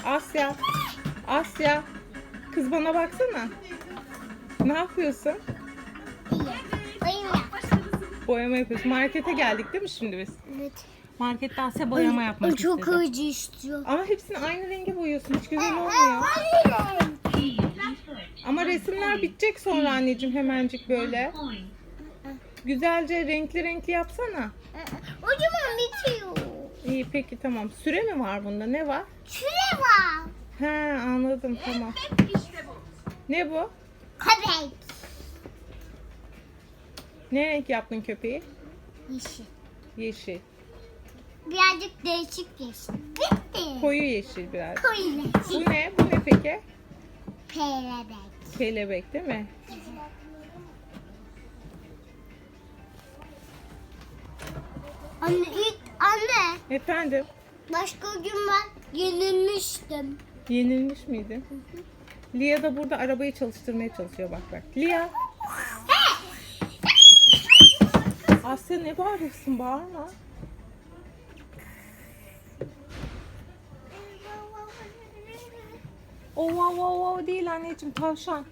Asya. Asya. Kız bana baksana. Ne yapıyorsun? Oyun yap. Boyama yapıyorsun. Markete geldik değil mi şimdi biz? Evet. Markette Asya boyama yapmak istedi. Çok acı istiyor. Ama hepsini aynı renge boyuyorsun. Hiç güzel olmuyor. Ama resimler bitecek sonra anneciğim hemencik böyle. Güzelce renkli renkli yapsana. Kocaman bitiyor. İyi peki tamam. Süre mi var bunda? Ne var? Şöyle var. He anladım tamam. Ne bu? Köpek. Ne renk yaptın köpeği? Yeşil. Yeşil. Birazcık değişik yeşil. Bitti. Koyu yeşil biraz. Koyu yeşil. Bu ne? Bu ne peki? Kelebek. Kelebek değil mi? Anne. Efendim? Başka gün ben yenilmiştim. Yenilmiş miydin? Lia da burada arabayı çalıştırmaya çalışıyor bak bak. Lia. Asya ne bağırıyorsun? Bağırma. O wow wow wow değil anneciğim tavşan.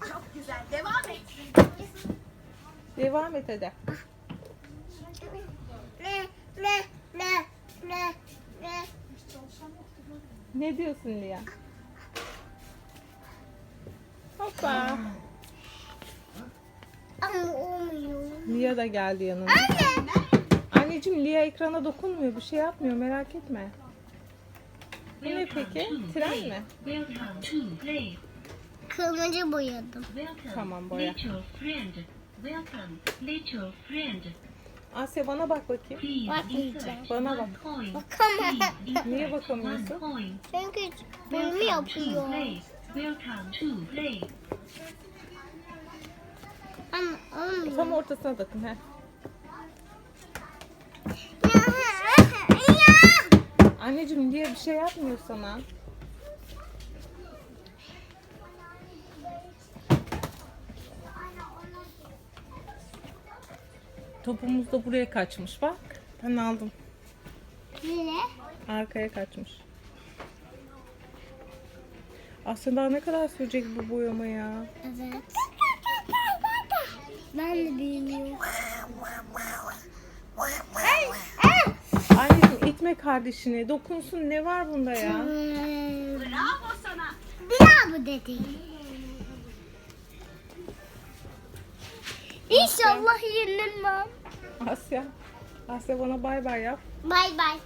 Çok güzel. Devam et. Devam et hadi. Ne diyorsun Lia? Hoppa. Ama olmuyor. Lia da geldi yanına. Anne. Anneciğim Lia ekrana dokunmuyor. Bir şey yapmıyor. Merak etme. Bu ne peki? Tren mi? Welcome to play. Kırmızı boyadım. Welcome, Tamam, boya. little friend. Welcome, little friend. Asya bana bak bakayım. Please Bakmayacağım. insert Bana one bak. coin. Bakamam. Please insert Niye one bakamıyorsun? coin. Çünkü bunu Welcome to yapıyor. play. Welcome to play. Ama olmuyor. Tam ortasına takın he. Anneciğim Lia bir şey yapmıyor sana. Topumuz da buraya kaçmış bak. Ben aldım. Nereye? Arkaya kaçmış. Aslında ne kadar sürecek bu boyama ya? Evet. Ben de bilmiyorum. Anneciğim itme kardeşini. Dokunsun ne var bunda ya? Bravo sana. Bir daha mı dedi? İnşallah yenilmem. Asya. Asya bana bay bay yap. Bay bay.